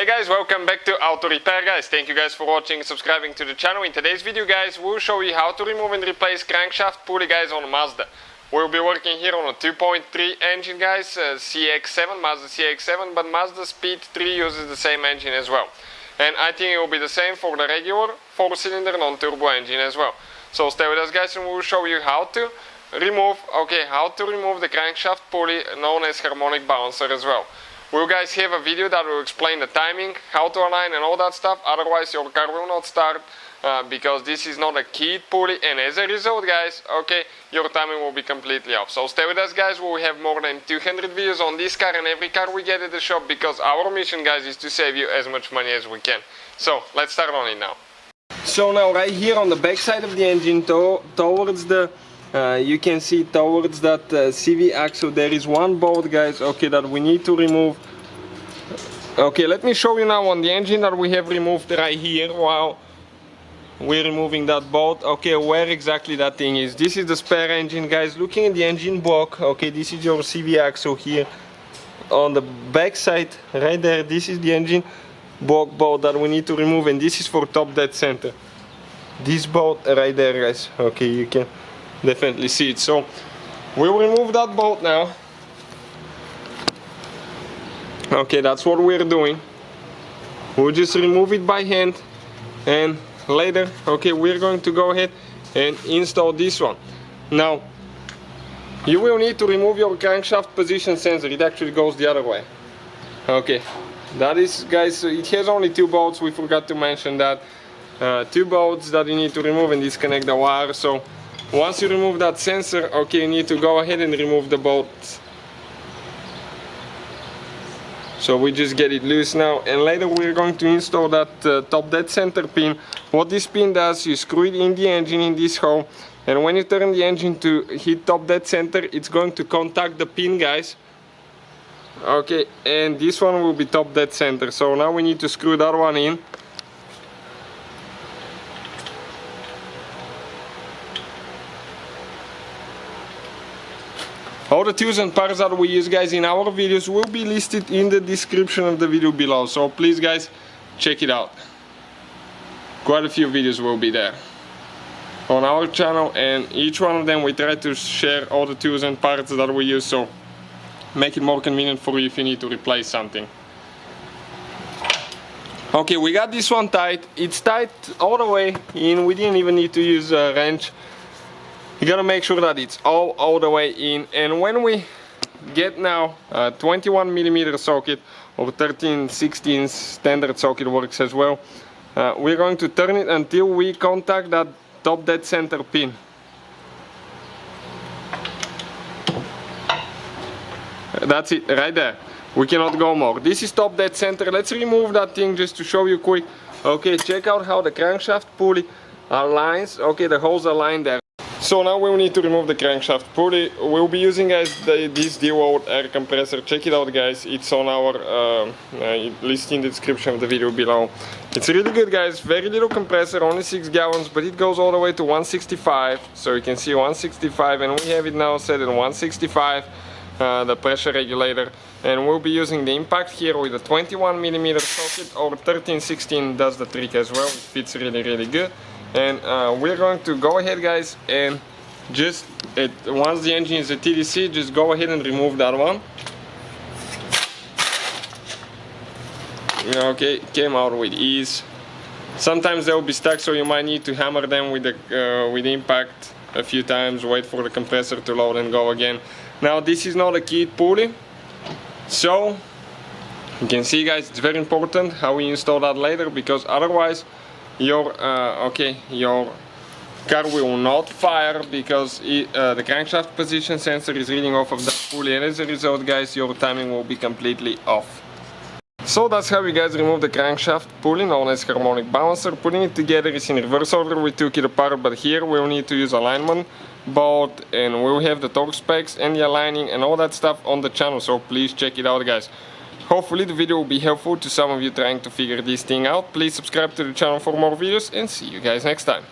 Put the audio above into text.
Hey guys, welcome back to Auto Repair guys. Thank you guys for watching and subscribing to the channel. In today's video guys, we'll show you how to remove and replace crankshaft pulley guys on a Mazda. We'll be working here on a 2.3 engine guys, CX-7, Mazda CX-7, but Mazda Speed 3 uses the same engine as well. And I think it will be the same for the regular 4-cylinder non-turbo engine as well. So stay with us guys and we'll show you how to remove the crankshaft pulley known as harmonic balancer as well. We'll guys have a video that will explain the timing, how to align and all that stuff, otherwise your car will not start because this is not a keyed pulley, and as a result guys, your timing will be completely off. So stay with us guys, we'll have more than 200 videos on this car and every car we get at the shop, because our mission guys is to save you as much money as we can. So let's start on it now. So now right here on the back side of the engine towards the you can see towards that CV axle there is one bolt guys, that we need to remove. Let me show you now on the engine that we have removed right here while we're removing that bolt. Where exactly that thing is. This is the spare engine guys. Looking at the engine block, this is your CV axle here on the back side right there. This is the engine block bolt that we need to remove, and this is for top dead center. This bolt right there guys, you can definitely see it. So we'll remove that bolt now. That's what we're doing. We'll just remove it by hand, and later we're going to go ahead and install this one. Now you will need to remove your crankshaft position sensor. It actually goes the other way. That is guys, it has only two bolts. We forgot to mention that. Two bolts that you need to remove and disconnect the wire. So once you remove that sensor, you need to go ahead and remove the bolts. So we just get it loose now, and later we're going to install that top dead center pin. What this pin does, you screw it in the engine in this hole, and when you turn the engine to hit top dead center, it's going to contact the pin guys. And this one will be top dead center. So now we need to screw that one in. All the tools and parts that we use guys in our videos will be listed in the description of the video below, so please guys check it out. Quite a few videos will be there on our channel, and each one of them we try to share all the tools and parts that we use, so make it more convenient for you if you need to replace something. We got this one tight. It's tight all the way in. We didn't even need to use a wrench. You gotta make sure that it's all the way in, and when we get now a 21mm socket or 13/16 standard socket works as well, we're going to turn it until we contact that top dead center pin. That's it right there. We cannot go more. This is top dead center. Let's remove that thing just to show you quick. Check out how the crankshaft pulley aligns. The holes align there. So now we'll need to remove the crankshaft pulley. We'll be using guys this DeWalt air compressor. Check it out guys, it's on our list in the description of the video below. It's really good guys, very little compressor, only 6 gallons, but it goes all the way to 165. So you can see 165, and we have it now set at 165, the pressure regulator. And we'll be using the impact here with a 21mm socket, or 13/16 does the trick as well. It fits really good. And we're going to go ahead guys and just once the engine is at TDC, just go ahead and remove that one. Came out with ease. Sometimes they'll be stuck, so you might need to hammer them with the impact a few times, wait for the compressor to load and go again. Now this is not a keyed pulley, so you can see guys, it's very important how we install that later, because otherwise your car will not fire, because the crankshaft position sensor is reading off of that pulley, and as a result guys, your timing will be completely off. So that's how you guys remove the crankshaft pulley known as harmonic balancer. Putting it together is in reverse order. We took it apart, but here we'll need to use alignment bolt, and we'll have the torque specs and the aligning and all that stuff on the channel, so please check it out guys. Hopefully the video will be helpful to some of you trying to figure this thing out. Please subscribe to the channel for more videos, and see you guys next time.